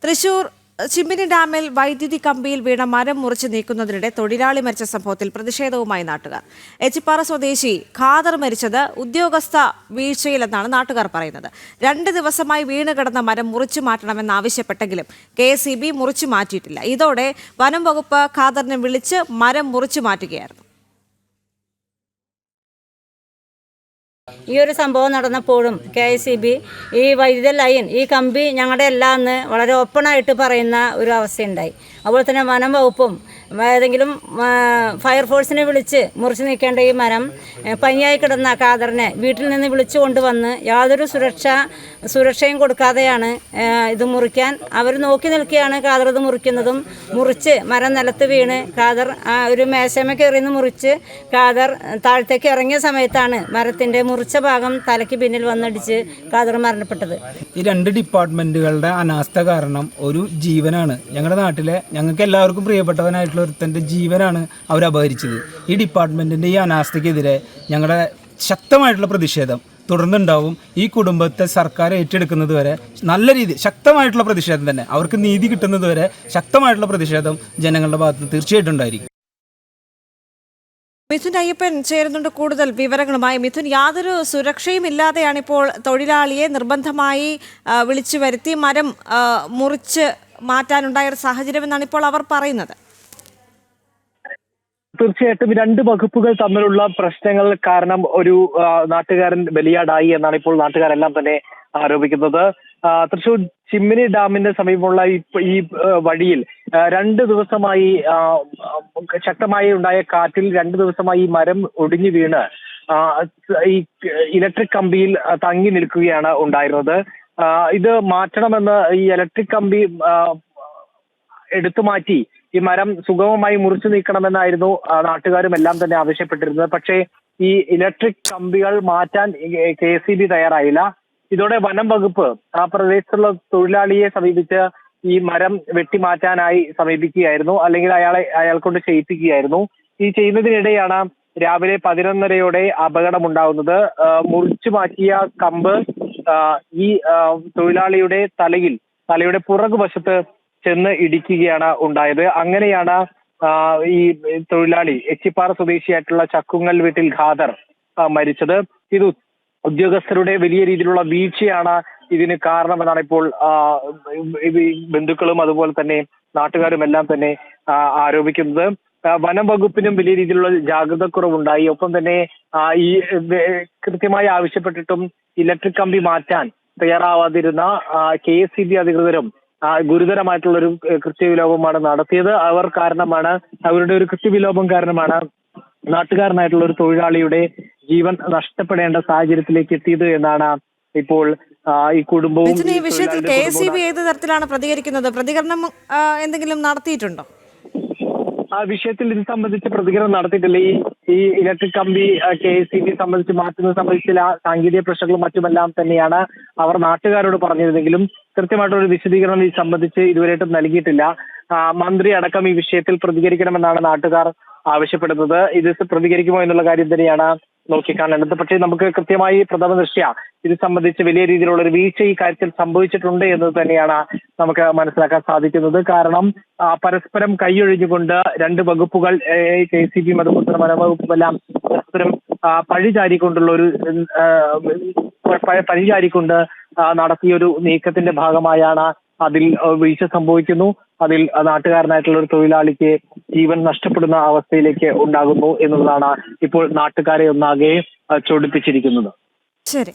തൃശൂർ ചിമ്മിനി ഡാമിൽ വൈദ്യുതി കമ്പിയിൽ വീണ മരം മുറിച്ച് നീക്കുന്നതിനിടെ തൊഴിലാളി മരിച്ച സംഭവത്തിൽ പ്രതിഷേധവുമായി നാട്ടുകാർ. എച്ചിപ്പാറ സ്വദേശി ഖാദർ മരിച്ചത് ഉദ്യോഗസ്ഥ വീഴ്ചയിലെന്നാണ് നാട്ടുകാർ പറയുന്നത്. 2 ദിവസമായി വീണ് കിടന്ന മരം മുറിച്ചു മാറ്റണമെന്നാവശ്യപ്പെട്ടെങ്കിലും KSEB മുറിച്ചു മാറ്റിയിട്ടില്ല. ഇതോടെ വനം വകുപ്പ് ഖാദറിനെ വിളിച്ച് മരം മുറിച്ചു മാറ്റുകയായിരുന്നു. ഈ ഒരു സംഭവം നടന്നപ്പോഴും KSEB ഈ വൈദ്യുത ലൈൻ ഈ കമ്പി ഞങ്ങളുടെ അല്ല എന്ന് വളരെ ഓപ്പണായിട്ട് പറയുന്ന ഒരു അവസ്ഥയുണ്ടായി. അതുപോലെ തന്നെ വനം വകുപ്പും ഏതെങ്കിലും ഫയർഫോഴ്സിനെ വിളിച്ച് മുറിച്ച് നീക്കേണ്ട ഈ മരം പനിയായി കിടന്ന ഖാദറിനെ വീട്ടിൽ നിന്ന് വിളിച്ചു കൊണ്ടുവന്ന് യാതൊരു സുരക്ഷയും കൊടുക്കാതെയാണ് ഇത് മുറിക്കാൻ അവർ നോക്കി നിൽക്കുകയാണ്. ഖാദർ ഇത് മുറിക്കുന്നതും മുറിച്ച് മരം നിലത്ത് വീണ് ഖാദർ ഒരു മേശമ കയറിന്ന് മുറിച്ച് ഖാദർ താഴത്തേക്ക് ഇറങ്ങിയ സമയത്താണ് മരത്തിൻ്റെ മുറിച്ച ഭാഗം തലയ്ക്ക് പിന്നിൽ വന്നടിച്ച് ഖാദർ മരണപ്പെട്ടത്. ഈ 2 ഡിപ്പാർട്ട്മെന്റുകളുടെ അനാസ്ഥ കാരണം ഒരു ജീവനാണ് ഞങ്ങളുടെ നാട്ടിലെ ഞങ്ങൾക്ക് എല്ലാവർക്കും പ്രിയപ്പെട്ടവനായിട്ടുള്ള ഒരുത്തൻ്റെ ജീവനാണ് അവർ അപഹരിച്ചത്. ഈ ഡിപ്പാർട്ട്മെന്റിന്റെ ഈ അനാസ്ഥയ്ക്കെതിരെ ഞങ്ങളുടെ ശക്തമായിട്ടുള്ള പ്രതിഷേധം തുടർന്നുണ്ടാവും. ഈ കുടുംബത്തെ സർക്കാർ ഏറ്റെടുക്കുന്നത് വരെ നല്ല രീതിയിൽ ശക്തമായിട്ടുള്ള പ്രതിഷേധം തന്നെ, അവർക്ക് നീതി കിട്ടുന്നത് വരെ ശക്തമായിട്ടുള്ള പ്രതിഷേധം ജനങ്ങളുടെ ഭാഗത്ത് തീർച്ചയായിട്ടും ഉണ്ടായിരിക്കും. മിഥുൻ അയ്യപ്പൻ ചേരുന്നുണ്ട് കൂടുതൽ വിവരങ്ങളുമായി. മിഥുൻ, യാതൊരു സുരക്ഷയും ഇല്ലാതെയാണ് ഇപ്പോൾ തൊഴിലാളിയെ നിർബന്ധമായി വിളിച്ചു വരുത്തി മരം മുറിച്ച് മാറ്റാനുണ്ടായ ഒരു സാഹചര്യം എന്നാണ് ഇപ്പോൾ അവർ പറയുന്നത്. തീർച്ചയായിട്ടും 2 വകുപ്പുകൾ തമ്മിലുള്ള പ്രശ്നങ്ങൾ കാരണം ഒരു നാട്ടുകാരൻ ബലിയാടായി എന്നാണ് ഇപ്പോൾ നാട്ടുകാരെല്ലാം തന്നെ ആരോപിക്കുന്നത്. തൃശൂർ ചിമ്മിനി ഡാമിന്റെ സമീപമുള്ള ഈ വഴിയിൽ 2 ദിവസമായി ശക്തമായി ഉണ്ടായ കാറ്റിൽ 2 ദിവസമായി ഈ മരം ഒടിഞ്ഞു വീണ് ഈ ഇലക്ട്രിക് കമ്പിയിൽ തങ്ങി നിൽക്കുകയാണ് ഉണ്ടായിരുന്നത്. ഇത് മാറ്റണമെന്ന് ഈ ഇലക്ട്രിക് കമ്പി എടുത്തു മാറ്റി ഈ മരം സുഗമമായി മുറിച്ചു നീക്കണമെന്നായിരുന്നു നാട്ടുകാരും എല്ലാം തന്നെ ആവശ്യപ്പെട്ടിരുന്നത്. പക്ഷേ ഈ ഇലക്ട്രിക് കമ്പികൾ മാറ്റാൻ KSEB തയ്യാറായില്ല. ഇതോടെ വനം വകുപ്പ് ആ പ്രദേശത്തുള്ള തൊഴിലാളിയെ സമീപിച്ച് ഈ മരം വെട്ടിമാറ്റാനായി സമീപിക്കുകയായിരുന്നു, അല്ലെങ്കിൽ അയാൾ കൊണ്ട് ചെയ്യിപ്പിക്കുകയായിരുന്നു. ഈ ചെയ്യുന്നതിനിടെയാണ് രാവിലെ 11:30 അപകടമുണ്ടാകുന്നത്. മുറിച്ചു മാറ്റിയ കമ്പ് ഈ തൊഴിലാളിയുടെ തലയുടെ പുറകുവശത്ത് ചെന്ന് ഇടിക്കുകയാണ് ഉണ്ടായത്. അങ്ങനെയാണ് ഈ തൊഴിലാളി എച്ചിപ്പാറ സ്വദേശിയായിട്ടുള്ള ചക്കുങ്ങൽ വീട്ടിൽ ഖാദർ മരിച്ചത്. ഇത് ഉദ്യോഗസ്ഥരുടെ വലിയ രീതിയിലുള്ള വീഴ്ചയാണ് ഇതിന് കാരണമെന്നാണ് ഇപ്പോൾ ബന്ധുക്കളും അതുപോലെ തന്നെ നാട്ടുകാരും എല്ലാം തന്നെ ആരോപിക്കുന്നത്. വനം വകുപ്പിനും വലിയ രീതിയിലുള്ള ജാഗ്രതക്കുറവുണ്ടായി. ഒപ്പം തന്നെ ഈ കൃത്യമായി ആവശ്യപ്പെട്ടിട്ടും ഇലക്ട്രിക് കമ്പി മാറ്റാൻ തയ്യാറാവാതിരുന്ന KSEB അധികൃതരും ഗുരുതരമായിട്ടുള്ള ഒരു കൃത്യവിലോപമാണ് നടത്തിയത്. അവരുടെ ഒരു കൃത്യവിലോപം കാരണമാണ് നാട്ടുകാരനായിട്ടുള്ള ഒരു തൊഴിലാളിയുടെ ജീവൻ നഷ്ടപ്പെടേണ്ട സാഹചര്യത്തിലേക്ക് എത്തിയത് എന്നാണ് ഇപ്പോൾ ഈ കുടുംബവും. ഈ വിഷയത്തിൽ KSEB ഏത് തരത്തിലാണ് പ്രതികരിക്കുന്നത്? പ്രതികരണം എന്തെങ്കിലും നടത്തിയിട്ടുണ്ടോ? ആ വിഷയത്തിൽ ഇത് സംബന്ധിച്ച് പ്രതികരണം നടത്തിയിട്ടില്ല. ഈ ഇലക്ട്രിക് കമ്പി KSEB സംബന്ധിച്ച് മാറ്റുന്നത് സംബന്ധിച്ചുള്ള സാങ്കേതിക പ്രശ്നങ്ങളും മറ്റുമെല്ലാം തന്നെയാണ് അവർ നാട്ടുകാരോട് പറഞ്ഞിരുന്നെങ്കിലും കൃത്യമായിട്ടൊരു വിശദീകരണം ഈ സംബന്ധിച്ച് ഇതുവരെയായിട്ടും നൽകിയിട്ടില്ല. മന്ത്രി അടക്കം ഈ വിഷയത്തിൽ പ്രതികരിക്കണമെന്നാണ് നാട്ടുകാർ ആവശ്യപ്പെടുന്നത്. ഇത് പ്രതികരിക്കുമോ എന്നുള്ള കാര്യം തന്നെയാണ് നോക്കിക്കാണേണ്ടത്. പക്ഷേ നമുക്ക് കൃത്യമായി പ്രഥമ ദൃഷ്ട്യാ ഇത് സംബന്ധിച്ച് വലിയ രീതിയിലുള്ള ഒരു വീഴ്ച ഈ കാര്യത്തിൽ സംഭവിച്ചിട്ടുണ്ട് എന്നത് തന്നെയാണ് നമുക്ക് മനസ്സിലാക്കാൻ സാധിക്കുന്നത്. കാരണം പരസ്പരം കൈയൊഴിഞ്ഞുകൊണ്ട് 2 വകുപ്പുകൾ KSEB അതുപോലെ തന്നെ വനവകുപ്പുമെല്ലാം പരസ്പരം പഴിചാരിക്കൊണ്ട് നടത്തിയൊരു നീക്കത്തിന്റെ ഭാഗമായാണ് അതിൽ വീഴ്ച സംഭവിക്കുന്നു. അതിൽ നാട്ടുകാരനായിട്ടുള്ള ഒരു തൊഴിലാളിക്ക് ജീവൻ നഷ്ടപ്പെടുന്ന അവസ്ഥയിലേക്ക് ഉണ്ടാകുന്നു എന്നുള്ളതാണ് ഇപ്പോൾ നാട്ടുകാരെ ഒന്നാകെ ചൊടിപ്പിച്ചിരിക്കുന്നത്. ശരി.